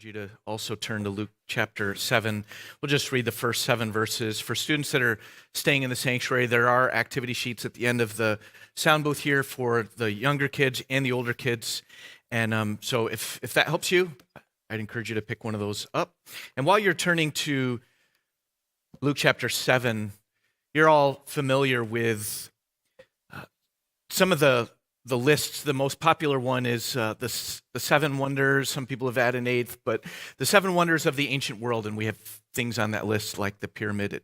encourage you to also turn to Luke chapter 7. We'll just read the first 7 verses. For students that are staying in the sanctuary, there are activity sheets at the end of the sound booth here for the younger kids and the older kids. And so if that helps you, I'd encourage you to pick one of those up. And while you're turning to Luke chapter 7, you're all familiar with some of the lists. The most popular one is the 7 wonders. Some people have added an 8th, but the 7 wonders of the ancient world. And we have things on that list like the pyramid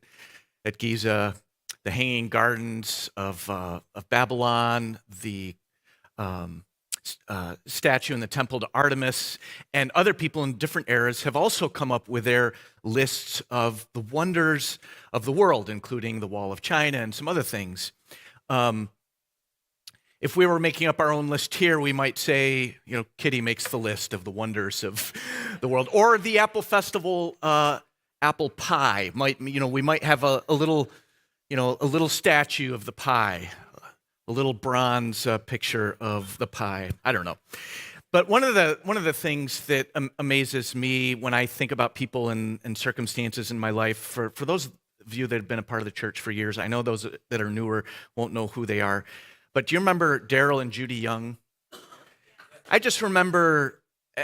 at Giza, the hanging gardens of Babylon, the statue in the temple to Artemis, and other people in different eras have also come up with their lists of the wonders of the world, including the Wall of China and some other things. If we were making up our own list here, we might say, Kitty makes the list of the wonders of the world, or the Apple Festival apple pie. We might have a little statue of the pie, a little bronze picture of the pie. I don't know, but one of the things that amazes me when I think about people and circumstances in my life, for those of you that have been a part of the church for years, I know those that are newer won't know who they are. But do you remember Daryl and Judy Young? I just remember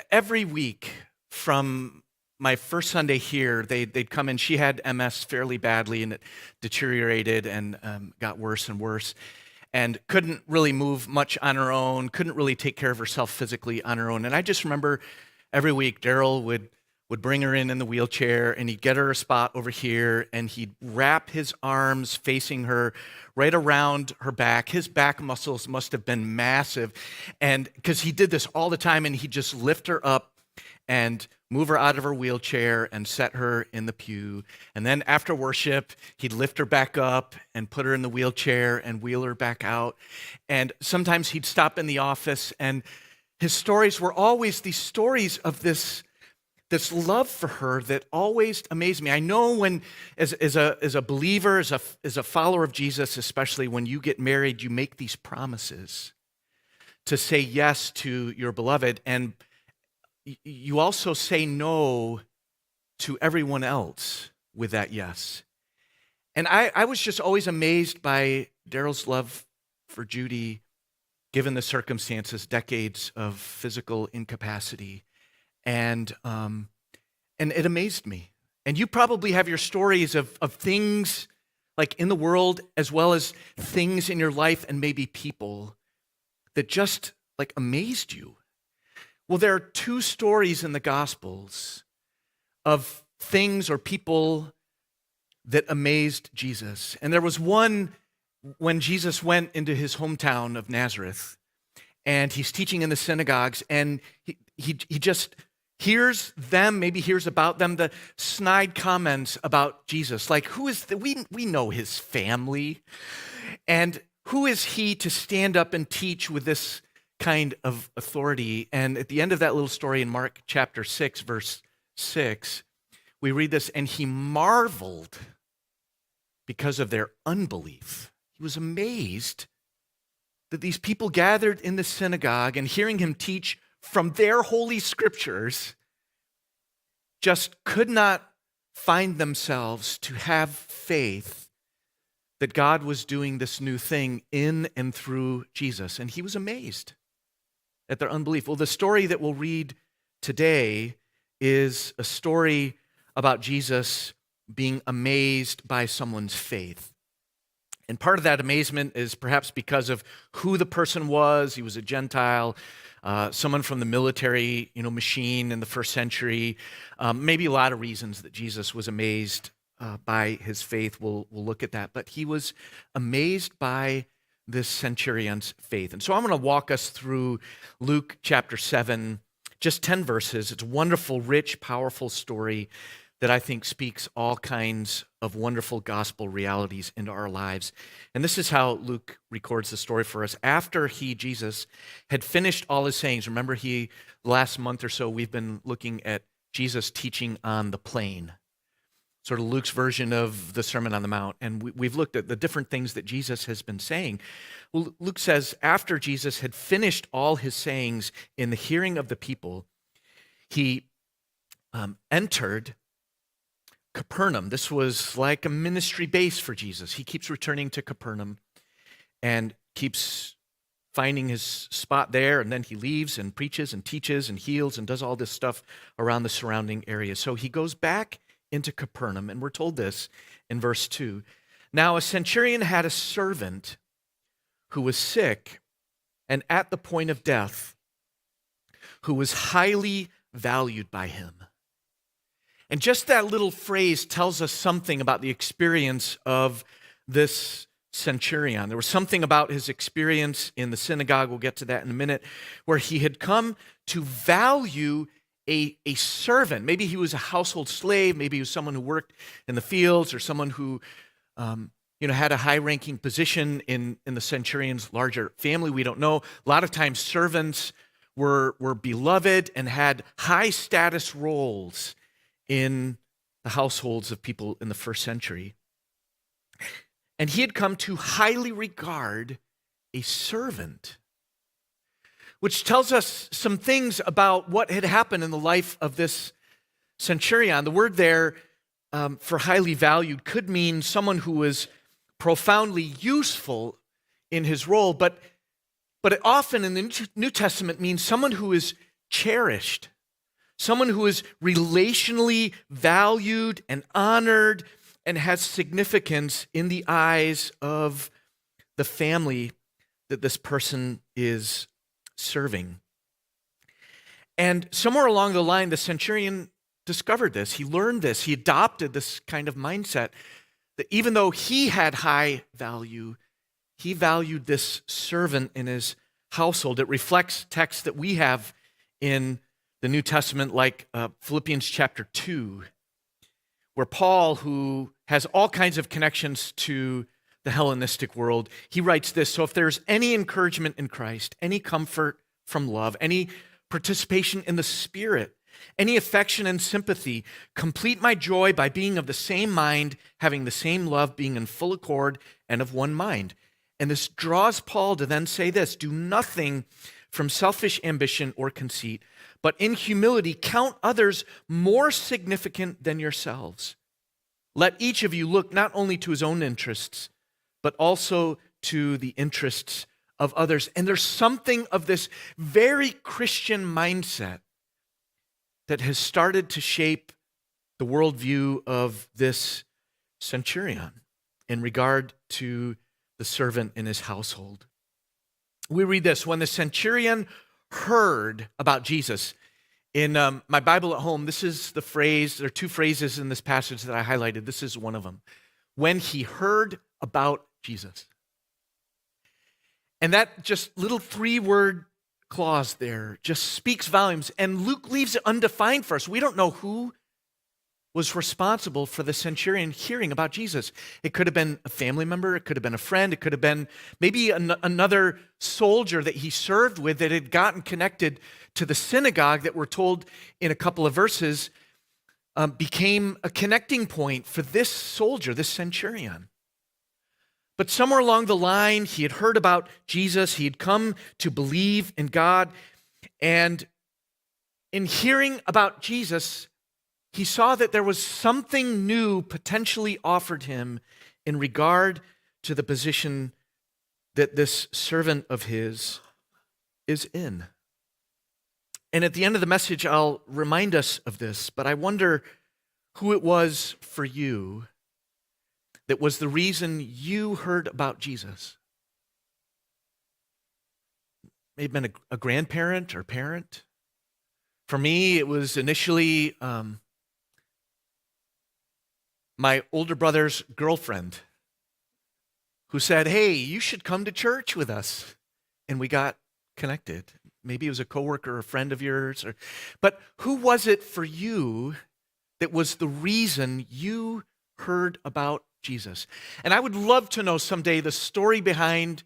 every week from my first Sunday here, they'd come in. She had MS fairly badly, and it deteriorated and got worse and worse, and couldn't really move much on her own, couldn't really take care of herself physically on her own. And I just remember every week Daryl would bring her in the wheelchair, and he'd get her a spot over here, and he'd wrap his arms facing her right around her back. His back muscles must have been massive, and because he did this all the time, and he'd just lift her up and move her out of her wheelchair and set her in the pew. And then after worship, he'd lift her back up and put her in the wheelchair and wheel her back out. And sometimes he'd stop in the office, and his stories were always these stories of this love for her that always amazed me. I know when, as a believer, as a follower of Jesus, especially when you get married, you make these promises to say yes to your beloved, and you also say no to everyone else with that yes. And I was just always amazed by Daryl's love for Judy, given the circumstances, decades of physical incapacity. And it amazed me. And you probably have your stories of things like in the world, as well as things in your life and maybe people that just like amazed you. Well, there are 2 stories in the Gospels of things or people that amazed Jesus. And there was one when Jesus went into his hometown of Nazareth, and he's teaching in the synagogues, and he just hears them, maybe hears about them, the snide comments about Jesus. Like, who is we know his family, and who is he to stand up and teach with this kind of authority? And at the end of that little story in Mark chapter 6, verse 6, we read this, and he marveled because of their unbelief. He was amazed that these people gathered in the synagogue and hearing him teach from their holy scriptures just could not find themselves to have faith that God was doing this new thing in and through Jesus. And he was amazed at their unbelief. Well, the story that we'll read today is a story about Jesus being amazed by someone's faith. And part of that amazement is perhaps because of who the person was. He was a Gentile, someone from the military, machine in the first century. Maybe a lot of reasons that Jesus was amazed by his faith. We'll look at that. But he was amazed by this centurion's faith. And so I'm going to walk us through Luke chapter 7, just 10 verses. It's a wonderful, rich, powerful story that I think speaks all kinds of wonderful gospel realities into our lives. And this is how Luke records the story for us. After Jesus, had finished all his sayings, remember last month or so, we've been looking at Jesus teaching on the plain, sort of Luke's version of the Sermon on the Mount. And we've looked at the different things that Jesus has been saying. Well, Luke says, after Jesus had finished all his sayings in the hearing of the people, he entered Capernaum. This was like a ministry base for Jesus. He keeps returning to Capernaum and keeps finding his spot there, and then he leaves and preaches and teaches and heals and does all this stuff around the surrounding area. So he goes back into Capernaum, and we're told this in verse 2. Now a centurion had a servant who was sick and at the point of death, who was highly valued by him. And just that little phrase tells us something about the experience of this centurion. There was something about his experience in the synagogue, we'll get to that in a minute, where he had come to value a servant. Maybe he was a household slave, maybe he was someone who worked in the fields, or someone who had a high-ranking position in the centurion's larger family. We don't know. A lot of times servants were beloved and had high-status roles in the households of people in the first century. And he had come to highly regard a servant, which tells us some things about what had happened in the life of this centurion. The word there for highly valued could mean someone who was profoundly useful in his role, but it often in the New Testament means someone who is cherished, someone who is relationally valued and honored and has significance in the eyes of the family that this person is serving. And somewhere along the line, the centurion discovered this. He learned this. He adopted this kind of mindset that even though he had high value, he valued this servant in his household. It reflects texts that we have in the New Testament, like Philippians chapter 2, where Paul, who has all kinds of connections to the Hellenistic world, he writes this: so if there's any encouragement in Christ, any comfort from love, any participation in the Spirit, any affection and sympathy, complete my joy by being of the same mind, having the same love, being in full accord and of one mind. And this draws Paul to then say this: do nothing from selfish ambition or conceit, but in humility count others more significant than yourselves. Let each of you look not only to his own interests, but also to the interests of others. And there's something of this very Christian mindset that has started to shape the worldview of this centurion in regard to the servant in his household. We read this: when the centurion heard about Jesus. In my Bible at home, this is the phrase, there are two phrases in this passage that I highlighted. This is one of them. When he heard about Jesus. And that just little 3-word clause there just speaks volumes. And Luke leaves it undefined for us. We don't know who was responsible for the centurion hearing about Jesus. It could have been a family member. It could have been a friend. It could have been maybe another soldier that he served with that had gotten connected to the synagogue that we're told in a couple of verses became a connecting point for this soldier, this centurion. But somewhere along the line, he had heard about Jesus. He had come to believe in God. And in hearing about Jesus, he saw that there was something new potentially offered him in regard to the position that this servant of his is in. And at the end of the message, I'll remind us of this, but I wonder who it was for you that was the reason you heard about Jesus. It may have been a grandparent or parent. For me, it was initially my older brother's girlfriend who said, hey, you should come to church with us. And we got connected. Maybe it was a coworker or a friend of yours. But who was it for you that was the reason you heard about Jesus? And I would love to know someday the story behind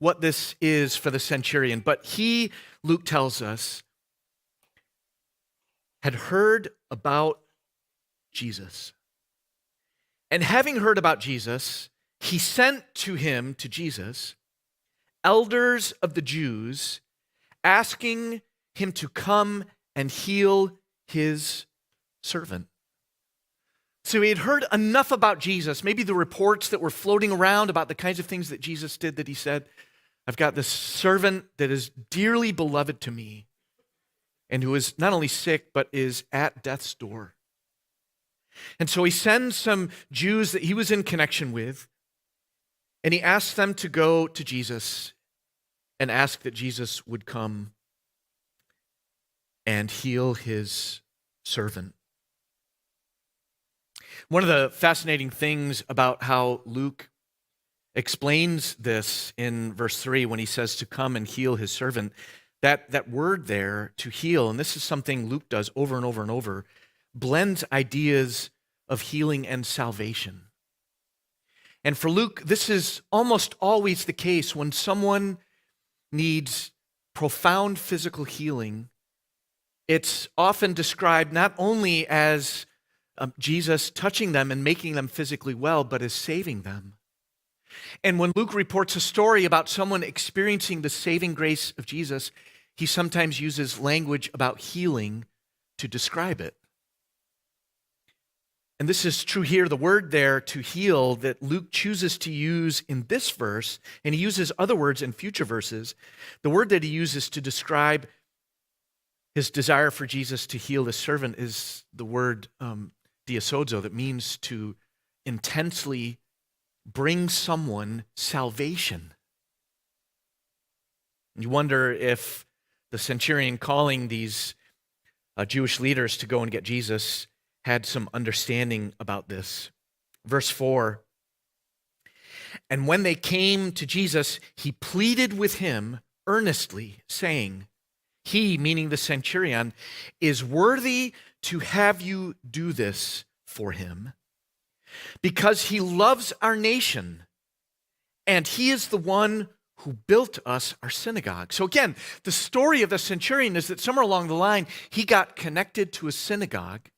what this is for the centurion. But he, Luke tells us, had heard about Jesus. And having heard about Jesus, he sent to Jesus, elders of the Jews, asking him to come and heal his servant. So he had heard enough about Jesus, maybe the reports that were floating around about the kinds of things that Jesus did, that he said, I've got this servant that is dearly beloved to me and who is not only sick, but is at death's door. And so he sends some Jews that he was in connection with, and he asks them to go to Jesus and ask that Jesus would come and heal his servant. One of the fascinating things about how Luke explains this in verse 3 when he says to come and heal his servant, that word there, to heal, and this is something Luke does over and over and over, blends ideas of healing and salvation. And for Luke, this is almost always the case when someone needs profound physical healing. It's often described not only as Jesus touching them and making them physically well, but as saving them. And when Luke reports a story about someone experiencing the saving grace of Jesus, he sometimes uses language about healing to describe it. And this is true here. The word there, to heal, that Luke chooses to use in this verse, and he uses other words in future verses, the word that he uses to describe his desire for Jesus to heal his servant is the word diasozo, that means to intensely bring someone salvation. You wonder if the centurion calling these Jewish leaders to go and get Jesus had some understanding about this. Verse 4, and when they came to Jesus, he pleaded with him earnestly, saying, he, meaning the centurion, is worthy to have you do this for him, because he loves our nation, and he is the one who built us our synagogue. So again, the story of the centurion is that somewhere along the line, he got connected to a synagogue,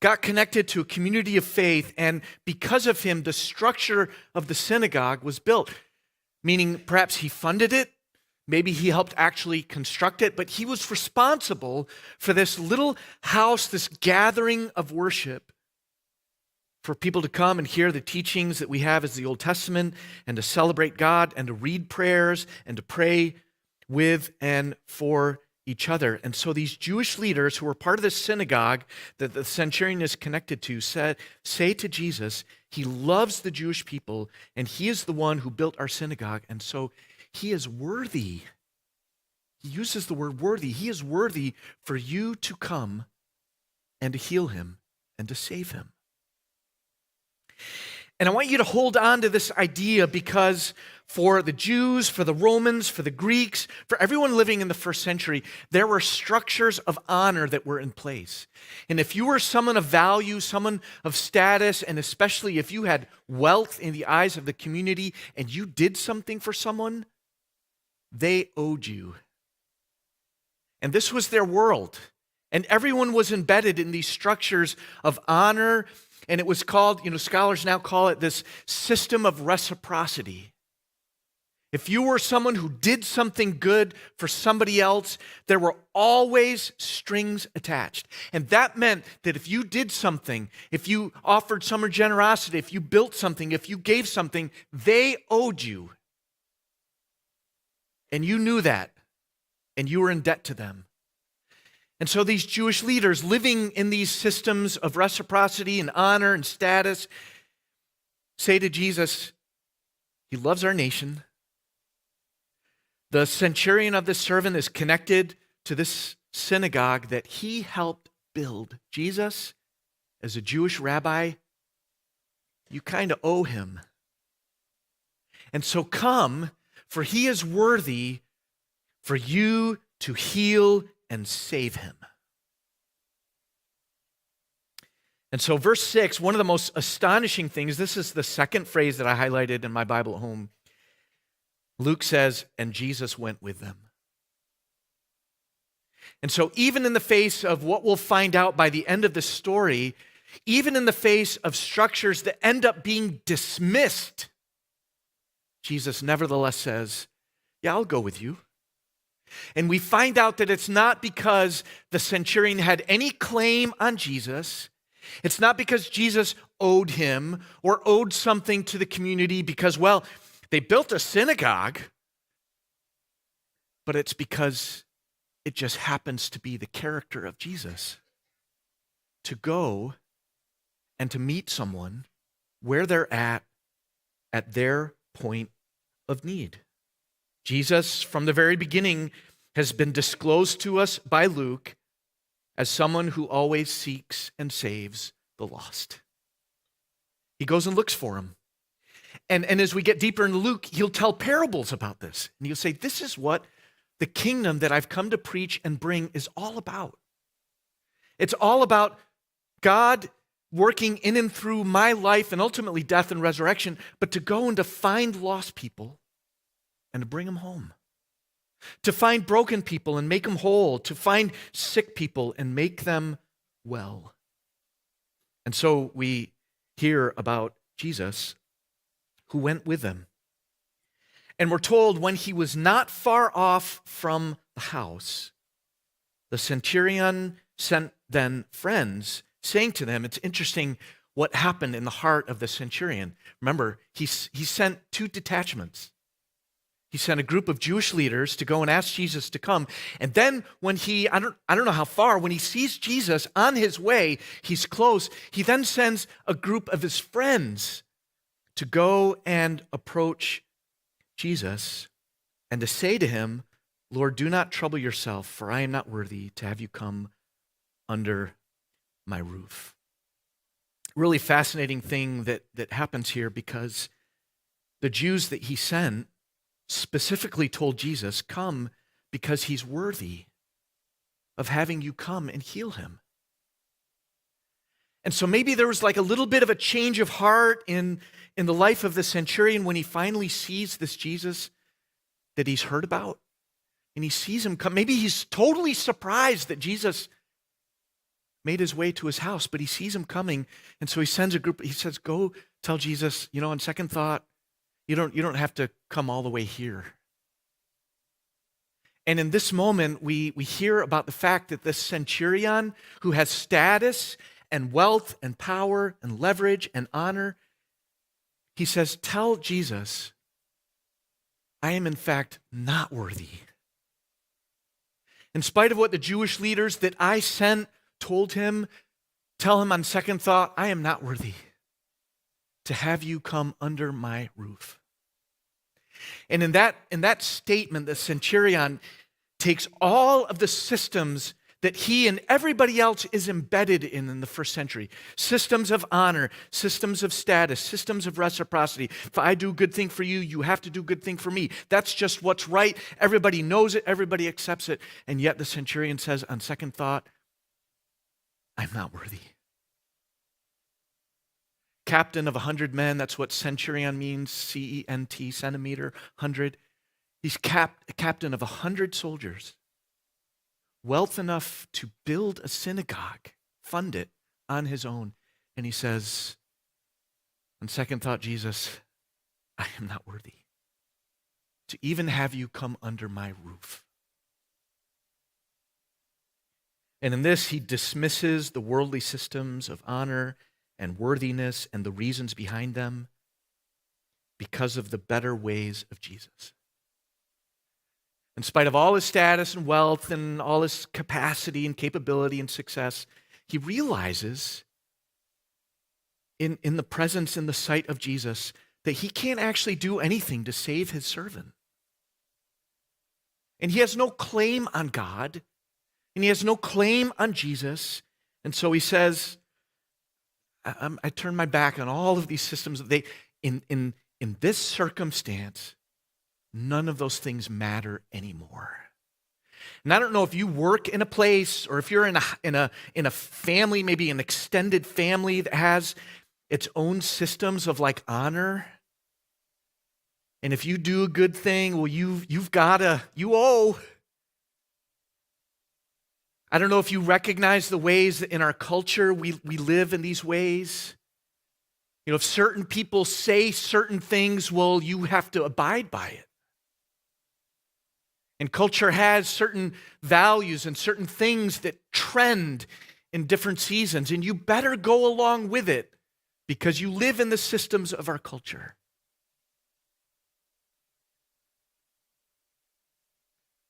got connected to a community of faith, and because of him, the structure of the synagogue was built, meaning perhaps he funded it, maybe he helped actually construct it, but he was responsible for this little house, this gathering of worship, for people to come and hear the teachings that we have as the Old Testament, and to celebrate God, and to read prayers, and to pray with and for each other. And so these Jewish leaders who were part of this synagogue that the centurion is connected to say to Jesus, he loves the Jewish people, and he is the one who built our synagogue, and so he is worthy. He uses the word worthy. He is worthy for you to come and to heal him and to save him. And I want you to hold on to this idea, because for the Jews, for the Romans, for the Greeks, for everyone living in the first century, there were structures of honor that were in place. And if you were someone of value, someone of status, and especially if you had wealth in the eyes of the community and you did something for someone, they owed you. And this was their world. And everyone was embedded in these structures of honor. And it was called, scholars now call it this system of reciprocity. If you were someone who did something good for somebody else, there were always strings attached. And that meant that if you did something, if you offered someone generosity, if you built something, if you gave something, they owed you. And you knew that, and you were in debt to them. And so these Jewish leaders living in these systems of reciprocity and honor and status say to Jesus, he loves our nation. The centurion of this servant is connected to this synagogue that he helped build. Jesus, as a Jewish rabbi, you kind of owe him. And so come, for he is worthy for you to heal and save him. And so verse 6, one of the most astonishing things, this is the second phrase that I highlighted in my Bible at home. Luke says, and Jesus went with them. And so even in the face of what we'll find out by the end of the story, even in the face of structures that end up being dismissed, Jesus nevertheless says, yeah, I'll go with you. And we find out that it's not because the centurion had any claim on Jesus. It's not because Jesus owed him or owed something to the community because, well, they built a synagogue, but it's because it just happens to be the character of Jesus to go and to meet someone where they're at their point of need. Jesus, from the very beginning, has been disclosed to us by Luke as someone who always seeks and saves the lost. He goes and looks for them. And as we get deeper into Luke, he'll tell parables about this. And he'll say, this is what the kingdom that I've come to preach and bring is all about. It's all about God working in and through my life and ultimately death and resurrection, but to go and to find lost people and to bring them home. To find broken people and make them whole. To find sick people and make them well. And so we hear about Jesus who went with them. And we're told when he was not far off from the house, the centurion sent then friends, saying to them, it's interesting what happened in the heart of the centurion. Remember, he sent two detachments. He sent a group of Jewish leaders to go and ask Jesus to come. And then when I don't know how far, when he sees Jesus on his way, he's close, he then sends a group of his friends to go and approach Jesus and to say to him, Lord, do not trouble yourself, for I am not worthy to have you come under my roof. Really fascinating thing that happens here, because the Jews that he sent specifically told Jesus, come because he's worthy of having you come and heal him. And so maybe there was like a little bit of a change of heart in the life of the centurion when he finally sees this Jesus that he's heard about. And he sees him come. Maybe he's totally surprised that Jesus made his way to his house, but he sees him coming. And so he sends a group, he says, go tell Jesus, on second thought, you don't have to come all the way here. And in this moment, we hear about the fact that this centurion who has status and wealth and power and leverage and honor, he says, tell Jesus, I am in fact not worthy. In spite of what the Jewish leaders that I sent told him, tell him on second thought, I am not worthy to have you come under my roof. And in that statement, the centurion takes all of the systems that he and everybody else is embedded in the first century. Systems of honor, systems of status, systems of reciprocity. If I do a good thing for you, you have to do a good thing for me. That's just what's right. Everybody knows it. Everybody accepts it. And yet the centurion says, on second thought, I'm not worthy. Captain of 100 men, that's what centurion means, C-E-N-T, centimeter, 100. He's captain of 100 soldiers. Wealth enough to build a synagogue, fund it on his own. And he says, on second thought, Jesus, I am not worthy to even have you come under my roof. And in this, he dismisses the worldly systems of honor and worthiness and the reasons behind them because of the better ways of Jesus. In spite of all his status and wealth and all his capacity and capability and success, he realizes in the presence, in the sight of Jesus, that he can't actually do anything to save his servant. And he has no claim on God, and he has no claim on Jesus. And so he says, I turn my back on all of these systems. In this circumstance, none of those things matter anymore. And I don't know if you work in a place or if you're in a family, maybe an extended family that has its own systems of like honor. And if you do a good thing, well, you owe. I don't know if you recognize the ways that in our culture we live in these ways. If certain people say certain things, well, you have to abide by it. And culture has certain values and certain things that trend in different seasons, and you better go along with it because you live in the systems of our culture.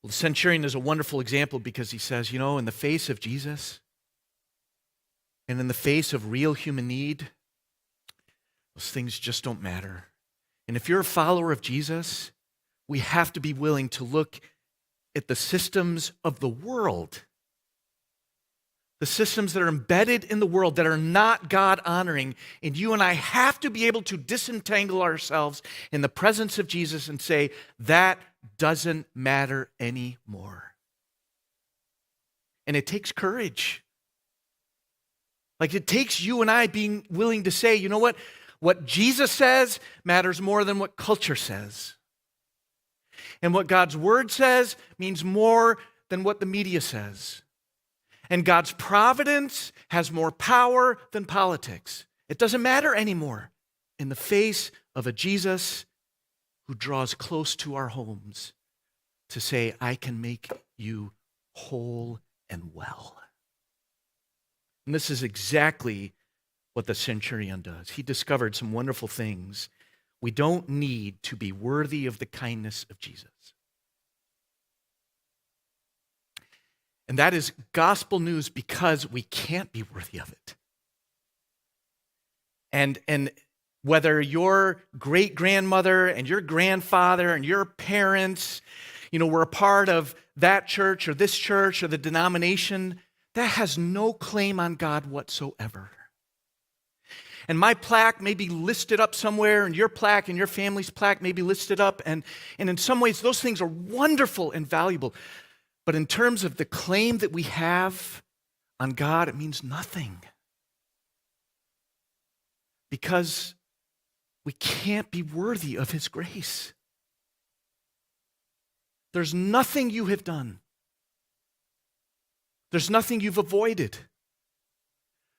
Well, the centurion is a wonderful example because he says, in the face of Jesus and in the face of real human need, those things just don't matter. And if you're a follower of Jesus, we have to be willing to look at the systems of the world, the systems that are embedded in the world that are not God-honoring, and you and I have to be able to disentangle ourselves in the presence of Jesus and say, that doesn't matter anymore. And it takes courage. Like it takes you and I being willing to say, you know what Jesus says matters more than what culture says. And what God's word says means more than what the media says. And God's providence has more power than politics. It doesn't matter anymore in the face of a Jesus who draws close to our homes to say, I can make you whole and well. And this is exactly what the centurion does. He discovered some wonderful things. We don't need to be worthy of the kindness of Jesus. And that is gospel news because we can't be worthy of it. And whether your great-grandmother and your grandfather and your parents, were a part of that church or this church or the denomination, that has no claim on God whatsoever. And my plaque may be listed up somewhere, and your plaque and your family's plaque may be listed up, and in some ways those things are wonderful and valuable. But in terms of the claim that we have on God, it means nothing. Because we can't be worthy of His grace. There's nothing you have done. There's nothing you've avoided.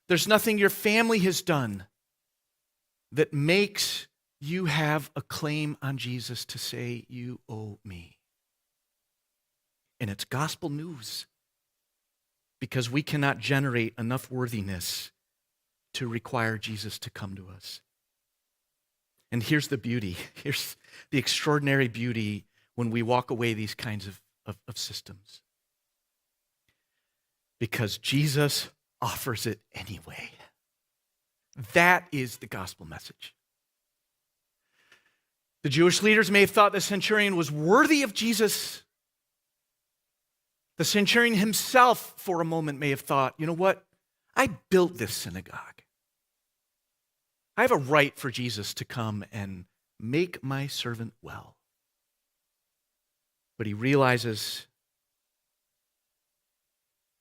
There's nothing your family has done that makes you have a claim on Jesus to say, you owe me. And it's gospel news because we cannot generate enough worthiness to require Jesus to come to us. And here's the beauty. Here's the extraordinary beauty when we walk away these kinds of systems. Because Jesus offers it anyway. That is the gospel message. The Jewish leaders may have thought the centurion was worthy of Jesus. The centurion himself, for a moment, may have thought, you know what? I built this synagogue. I have a right for Jesus to come and make my servant well. But he realizes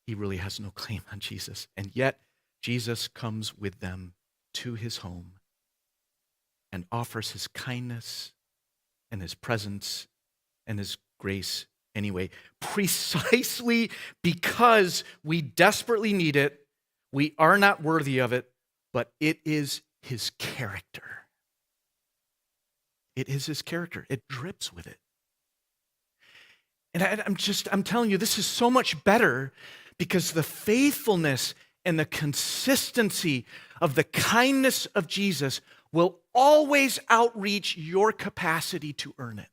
he really has no claim on Jesus. And yet, Jesus comes with them to his home and offers his kindness and his presence and his grace anyway. Precisely because we desperately need it, we are not worthy of it, but it is his character. It is his character. It drips with it. And I'm telling you, this is so much better because the faithfulness and the consistency of the kindness of Jesus will always outreach your capacity to earn it.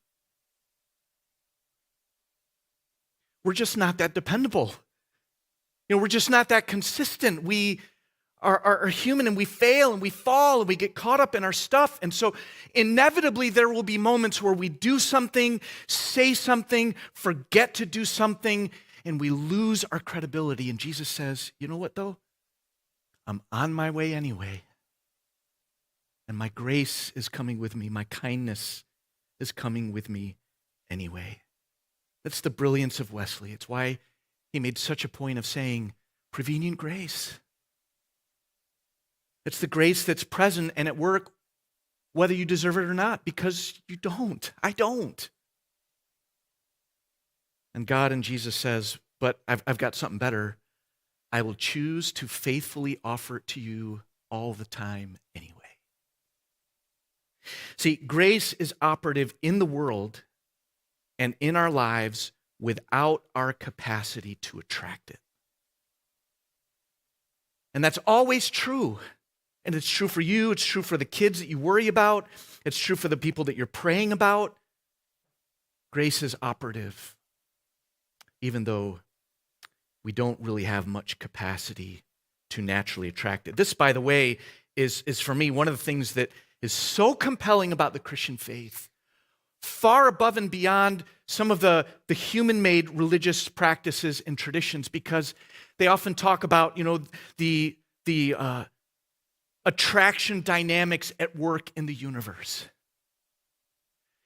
We're just not that dependable. We're just not that consistent. We are human and we fail and we fall and we get caught up in our stuff. And so inevitably there will be moments where we do something, say something, forget to do something, and we lose our credibility. And Jesus says, you know what though? I'm on my way anyway. And my grace is coming with me. My kindness is coming with me anyway. That's the brilliance of Wesley. It's why he made such a point of saying, prevenient grace. It's the grace that's present and at work whether you deserve it or not, because you don't. I don't. And God and Jesus says, but I've got something better. I will choose to faithfully offer it to you all the time anyway. See, grace is operative in the world and in our lives without our capacity to attract it. And that's always true. And it's true for you. It's true for the kids that you worry about. It's true for the people that you're praying about. Grace is operative, even though we don't really have much capacity to naturally attract it. This, by the way, is for me one of the things that is so compelling about the Christian faith, far above and beyond some of the human-made religious practices and traditions, because they often talk about, the attraction dynamics at work in the universe.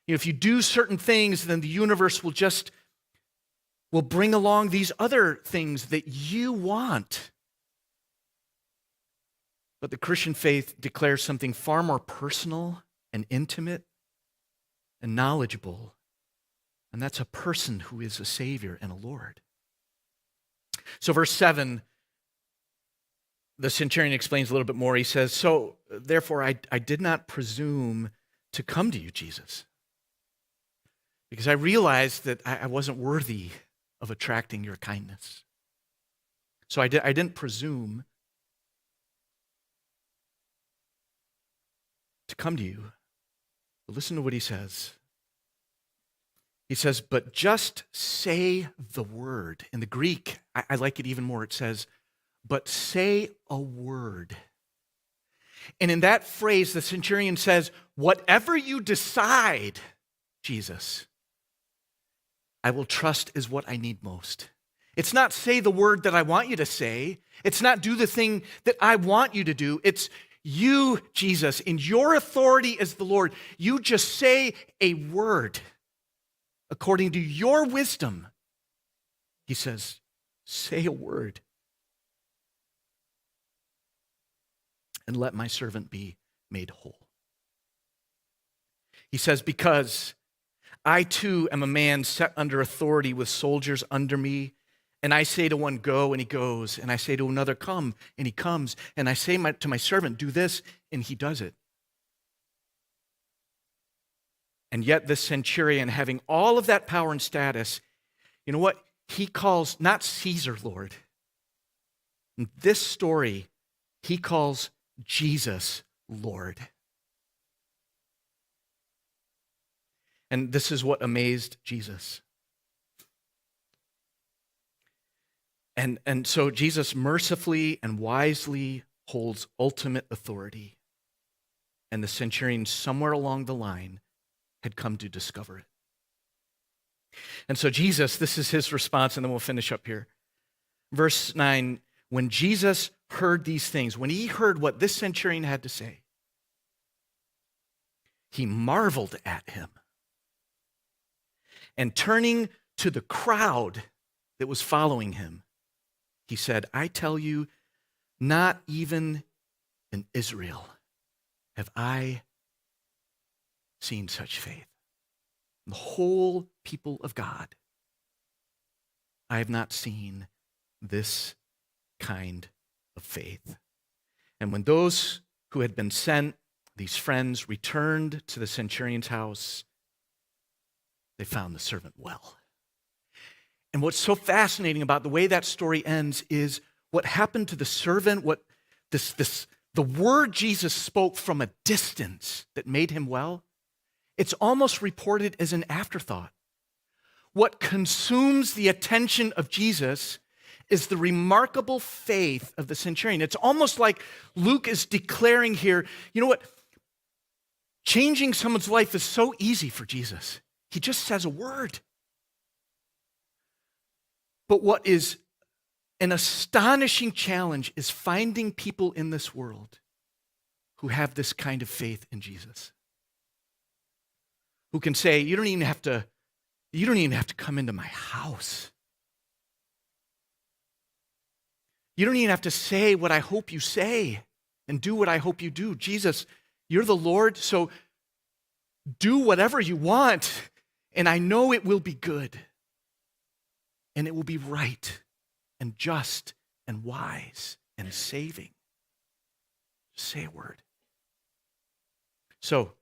If you do certain things, then the universe will bring along these other things that you want. But the Christian faith declares something far more personal and intimate and knowledgeable, and that's a person who is a Savior and a Lord. So verse 7, the centurion explains a little bit more. He says, "So therefore I did not presume to come to you, Jesus, because I realized that I wasn't worthy of attracting your kindness. So I didn't presume to come to you." But listen to what he says. He says, "But just say the word." In the Greek, I like it even more. It says, "But say a word." And in that phrase, the centurion says, whatever you decide, Jesus, I will trust is what I need most. It's not say the word that I want you to say. It's not do the thing that I want you to do. It's you, Jesus, in your authority as the Lord, you just say a word according to your wisdom. He says, say a word and let my servant be made whole. He says, because I too am a man set under authority with soldiers under me. And I say to one, go, and he goes. And I say to another, come, and he comes. And I say to my servant, do this, and he does it. And yet this centurion, having all of that power and status, you know what? He calls not Caesar Lord. In this story, he calls Jesus Lord. And this is what amazed Jesus. And so Jesus mercifully and wisely holds ultimate authority. And the centurion, somewhere along the line, had come to discover it. And so Jesus, this is his response, and then we'll finish up here. Verse 9, when Jesus heard these things, when he heard what this centurion had to say, he marveled at him. And turning to the crowd that was following him, he said, I tell you, not even in Israel have I seen such faith. The whole people of God, I have not seen this kind of faith. And when those who had been sent, these friends, returned to the centurion's house, they found the servant well. And what's so fascinating about the way that story ends is what happened to the servant, the word Jesus spoke from a distance that made him well, it's almost reported as an afterthought. What consumes the attention of Jesus is the remarkable faith of the centurion. It's almost like Luke is declaring here, you know what? Changing someone's life is so easy for Jesus. He just says a word. But what is an astonishing challenge is finding people in this world who have this kind of faith in Jesus. Who can say, you don't even have to come into my house. You don't even have to say what I hope you say and do what I hope you do. Jesus, you're the Lord, so do whatever you want, and I know it will be good. And it will be right and just and wise and saving. Just say a word. So,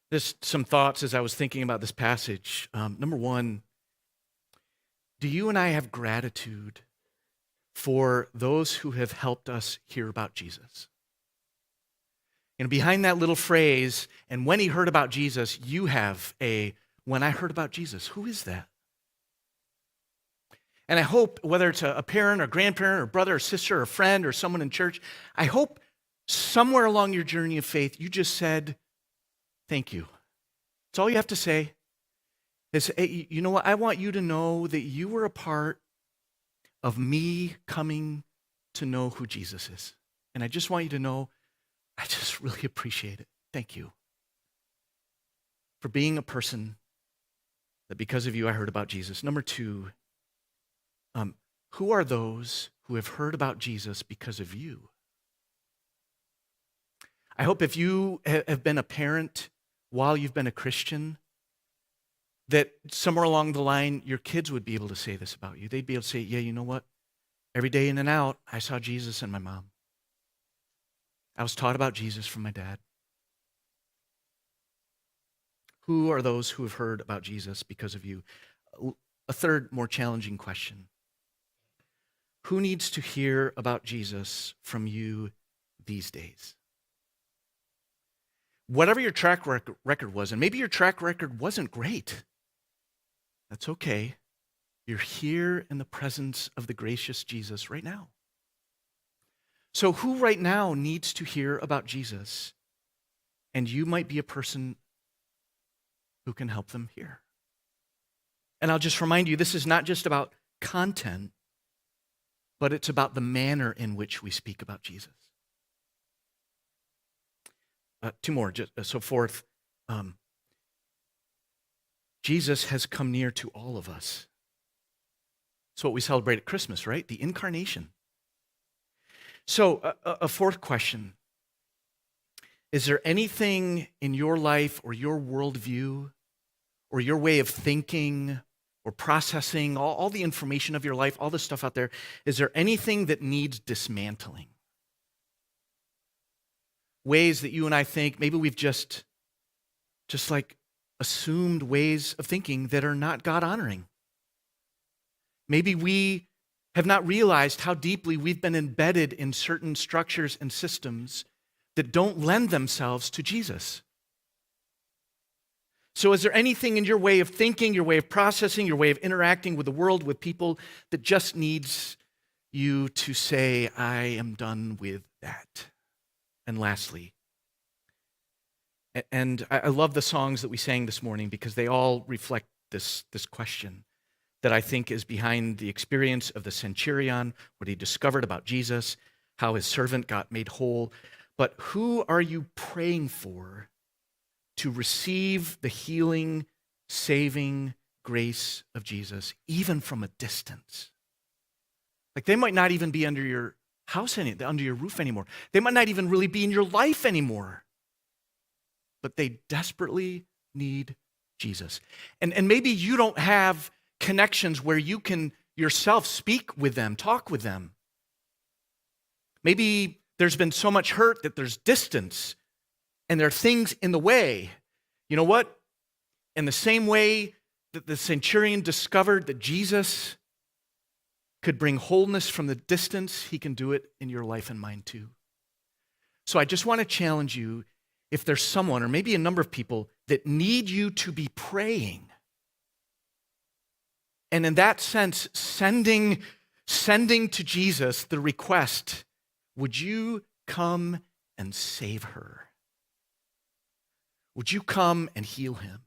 there's some thoughts as I was thinking about this passage. Number one, do you and I have gratitude for those who have helped us hear about Jesus? You know, behind that little phrase, and when he heard about Jesus, you have a, when I heard about Jesus. Who is that? And I hope, whether it's a parent or grandparent or brother or sister or friend or someone in church, I hope somewhere along your journey of faith, you just said, thank you. That's all you have to say. Is, hey, you know what? I want you to know that you were a part of me coming to know who Jesus is. And I just want you to know, I just really appreciate it. Thank you for being a person that because of you, I heard about Jesus. Number two, who are those who have heard about Jesus because of you? I hope if you have been a parent while you've been a Christian, that somewhere along the line, your kids would be able to say this about you. They'd be able to say, yeah, you know what? Every day in and out, I saw Jesus in my mom. I was taught about Jesus from my dad. Who are those who have heard about Jesus because of you? A third, more challenging question. Who needs to hear about Jesus from you these days? Whatever your track record was, and maybe your track record wasn't great, that's okay. You're here in the presence of the gracious Jesus right now. So who right now needs to hear about Jesus? And you might be a person who can help them hear. And I'll just remind you, this is not just about content, but it's about the manner in which we speak about Jesus. Two more. So fourth, Jesus has come near to all of us. It's what we celebrate at Christmas, right? The incarnation. So a fourth question. Is there anything in your life or your worldview or your way of thinking or processing all the information of your life, all the stuff out there, is there anything that needs dismantling? Ways that you and I think, maybe we've just like assumed ways of thinking that are not God-honoring. Maybe we have not realized how deeply we've been embedded in certain structures and systems that don't lend themselves to Jesus. So is there anything in your way of thinking, your way of processing, your way of interacting with the world, with people, that just needs you to say, I am done with that? And lastly, and I love the songs that we sang this morning because they all reflect this question that I think is behind the experience of the centurion, what he discovered about Jesus, how his servant got made whole. But who are you praying for to receive the healing, saving grace of Jesus, even from a distance? Like they might not even be under your house, under your roof anymore. They might not even really be in your life anymore. But they desperately need Jesus. And maybe you don't have connections where you can yourself speak with them, talk with them. Maybe there's been so much hurt that there's distance and there are things in the way. You know what? In the same way that the centurion discovered that Jesus could bring wholeness from the distance, he can do it in your life and mine too. So I just want to challenge you, if there's someone or maybe a number of people that need you to be praying, and in that sense, sending to Jesus the request, would you come and save her? Would you come and heal him?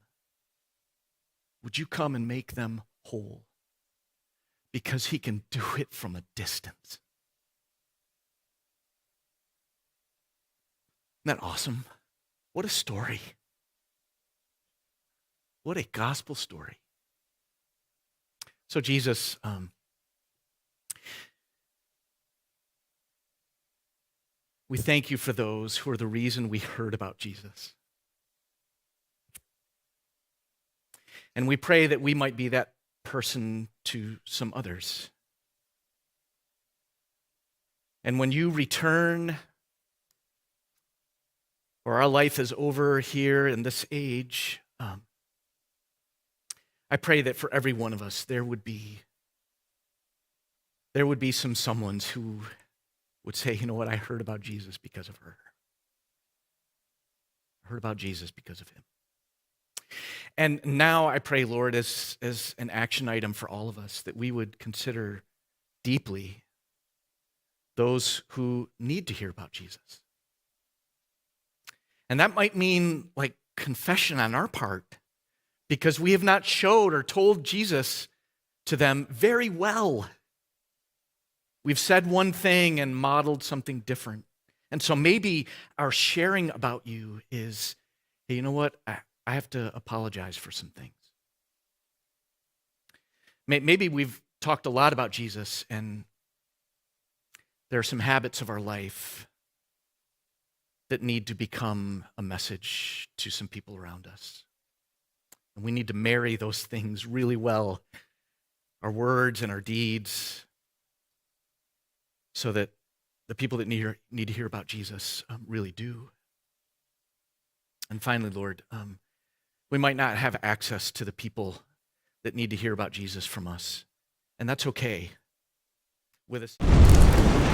Would you come and make them whole? Because he can do it from a distance. Isn't that awesome? What a story. What a gospel story. So Jesus, we thank you for those who are the reason we heard about Jesus. And we pray that we might be that person to some others. And when you return, or our life is over here in this age, I pray that for every one of us there would be there would be some someones who would say, you know what, I heard about Jesus because of her. I heard about Jesus because of him. And now I pray, Lord, as an action item for all of us, that we would consider deeply those who need to hear about Jesus. And that might mean like confession on our part, because we have not showed or told Jesus to them very well. We've said one thing and modeled something different. And so maybe our sharing about you is, hey, you know what? I have to apologize for some things. Maybe we've talked a lot about Jesus, and there are some habits of our life that need to become a message to some people around us. And we need to marry those things really well, our words and our deeds, so that the people that need to hear about Jesus really do. And finally, Lord, we might not have access to the people that need to hear about Jesus from us, and that's okay with us.